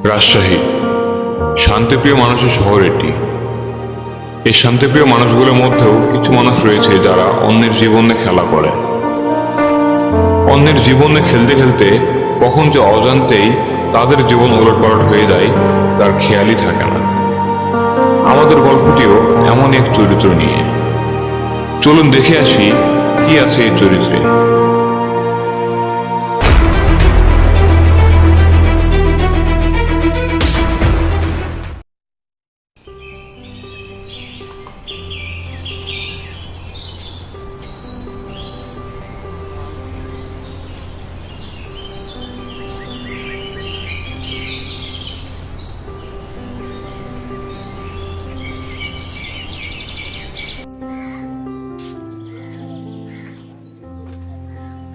রাজশাহী শান্তিপ্রিয় মানুষের শহর এটি। এই শান্তিপ্রিয় মানুষগুলোর মধ্যেও কিছু মানুষ রয়েছে যারা অন্যের জীবনে খেলা করে। অন্যের জীবনে খেলতে খেলতে কখন যে অজান্তেই তাদের জীবন ওলটপালট হয়ে যায় তার খেয়ালই থাকে না। আমাদের গল্পটিও এমন এক চরিত্র নিয়ে। চলুন দেখে আসি কি আছে এই চরিত্রে।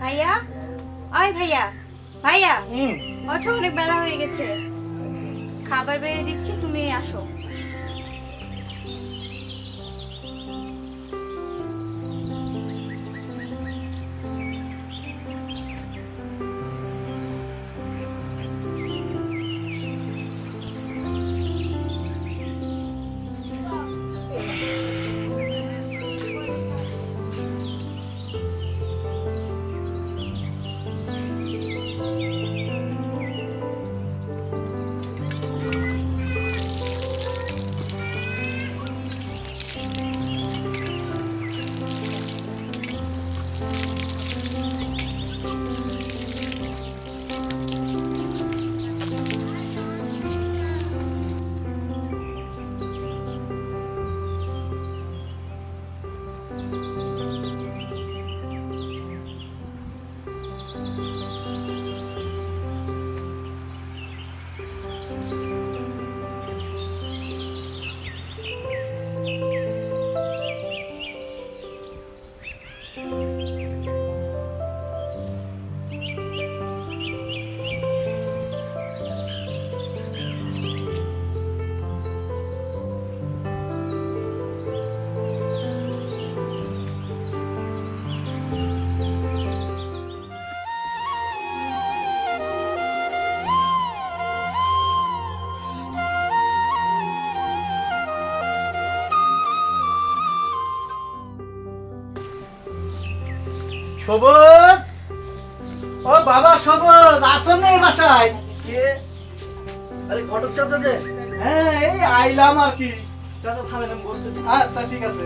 ভাইয়া, ওই ভাইয়া, ভাইয়া, ওঠো, অনেক বেলা হয়ে গেছে। খাবার বেড়ে দিচ্ছি, তুমি আসো। সবুজ, ও বাবা সবুজ, আসুন না এই বাসায়। আরে ঘটক চাচা যে? হ্যাঁ, এই আইলাম আর কি। চাচা থামেন, আমি বসতে। আচ্ছা ঠিক আছে।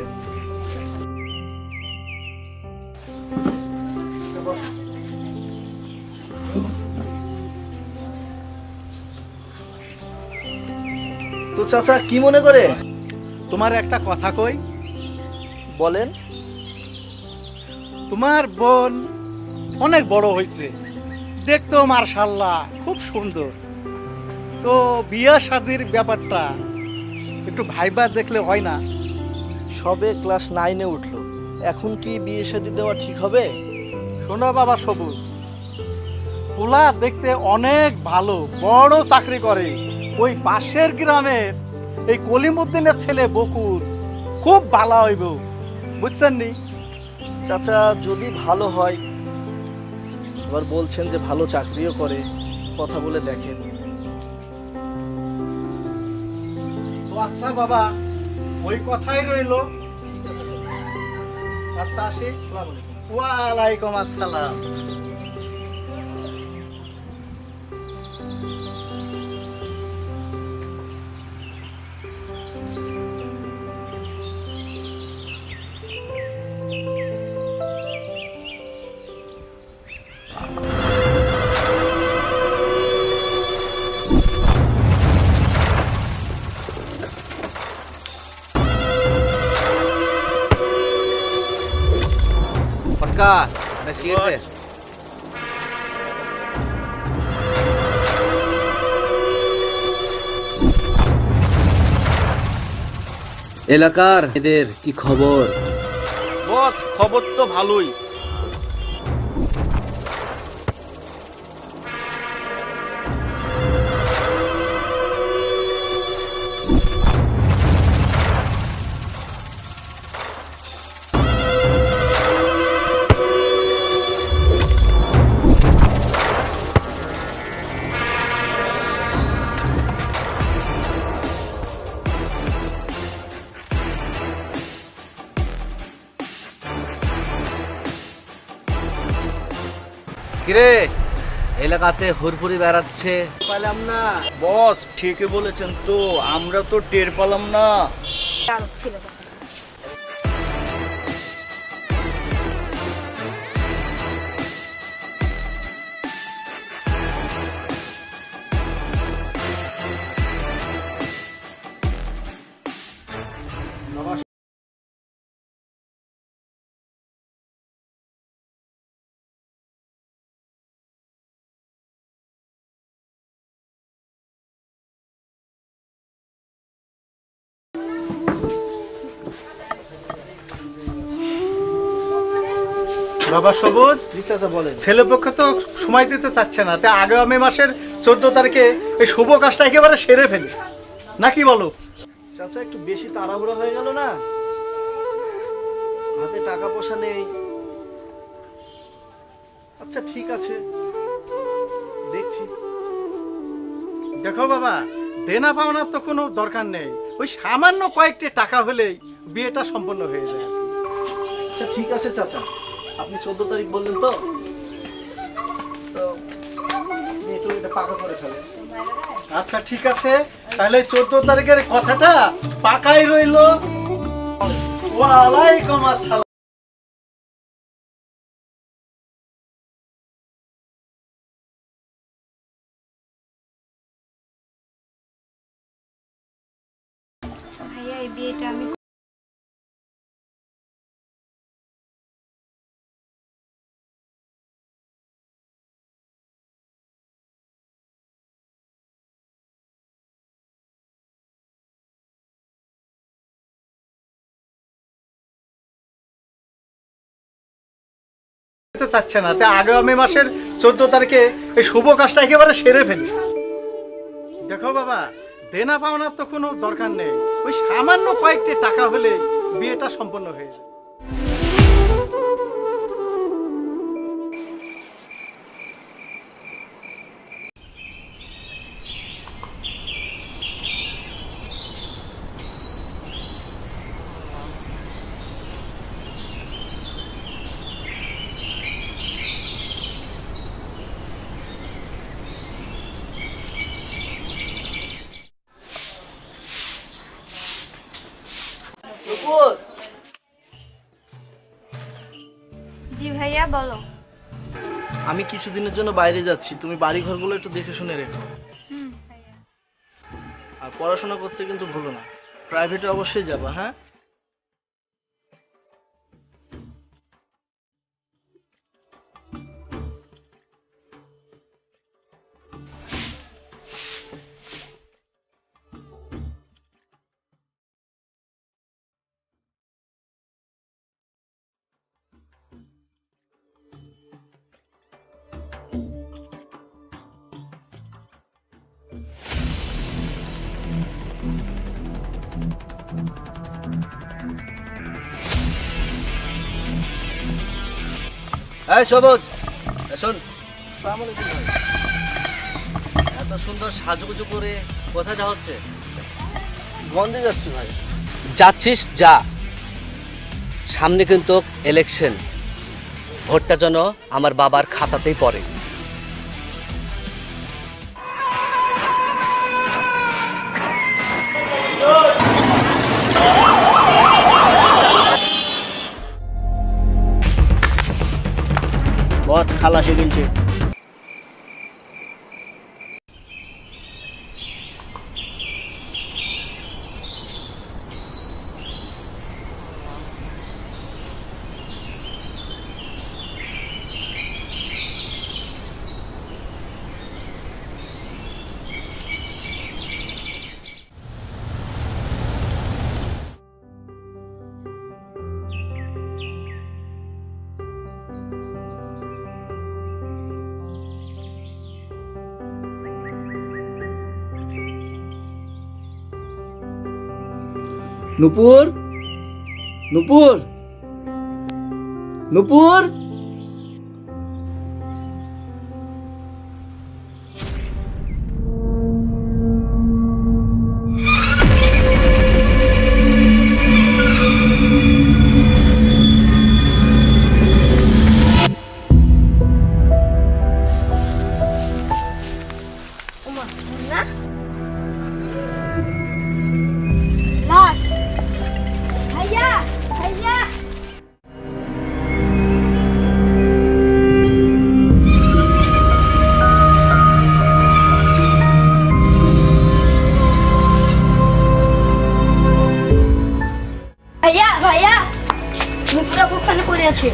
তো চাচা কি মনে করে? তোমার একটা কথা কই। বলেন। তোমার বোন অনেক বড় হয়েছে, দেখতেও মার্শাল্লাহ খুব সুন্দর। তো বিয়ে শাদির ব্যাপারটা একটু ভাইবা দেখলে হয় না? সবে ক্লাস 9-এ উঠলো, এখন কি বিয়ে শাদী দেওয়া ঠিক হবে? শোনো বাবা সবুজ, পোলা দেখতে অনেক ভালো, বড় চাকরি করে ওই পাশের গ্রামের এই কলিমুদ্দিনের ছেলে বকুল, খুব ভালো হইব, বুঝছেন নি? চাচা যদি ভালো হয়, এবার বলছেন যে ভালো চাকরিও করে, কথা বলে দেখেন। তো আচ্ছা বাবা, ওই কথাই রইল। আচ্ছা আসি। ওয়ালাইকুম আসসালাম। Nasir deh. এলাকার এদের কি খবর? বস, খবর তো ভালোই। কিরে এলাকাতে হুড়পুরি বেড়াচ্ছে পাইলাম না। বস ঠিকই বলেছেন তো, আমরা তো টের পেলাম না। ছিল বাবা সবুজ, চাচা বলেন। ছেলেপক্ষে তো সময় দিতে চাচ্ছে না, তাই আগামী মাসের 14 তারিখে এই শুভ কাজটা একেবারে সেরে ফেলি নাকি বলো? চাচা একটু বেশি তাড়াহুড়ো হয়ে গেল না, হাতে টাকা পয়সা নেই। আচ্ছা ঠিক আছে, দেখছি। দেখো বাবা, দেনা পাওনার তো কোনো দরকার নেই, ওই সামান্য কয়েকটি টাকা হলেই বিয়েটা সম্পন্ন হয়ে যায়। আচ্ছা ঠিক আছে চাচা, আপনি 14 তারিখ বললেন তো, তো আপনি একটু এটা পাকা করে ফেলেন। আচ্ছা ঠিক আছে, তাহলে 14 তারিখের কথাটা পাকাই রইলো। ওয়ালাইকুম আসসালাম। ভাইয়া, এই বিয়েটা আমি চাচ্ছে না, তাই আগামী মাসের 14 তারিখে এই শুভ কাজটা একেবারে সেরে ফেলি। দেখো বাবা, দেনা পাওনার তো কোনো দরকার নেই, ওই সামান্য কয়েকটি টাকা হলে বিয়েটা সম্পন্ন হয়ে যায়। জি ভাইয়া, বলো। আমি কিছুদিনের জন্য বাইরে যাচ্ছি, তুমি বাড়ি ঘরগুলো একটু দেখে শুনে রেখো। ভাইয়া। আর পড়াশোনা করতে কিন্তু ভুলো না, প্রাইভেটে অবশ্যই যাবা। হ্যাঁ এই সবুজ, শোন, আসসালামু আলাইকুম ভাই। এত সুন্দর সাজুগুজু করে কোথায় যাওয়া হচ্ছে? গঞ্জে যাচ্ছি ভাই। যাচ্ছিস যা, সামনে কিন্তু ইলেকশন, ভোটটা যেন আমার বাবার খাতাতেই পড়ে। বস খালাসে গেছে। নুপুর, নুপুর, নুপুর। মুখটা ওখানে পড়ে আছে।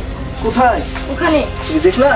কোথায়? ওখানে। তুমি দেখলা?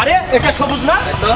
আরে এটা সবুজ না? তো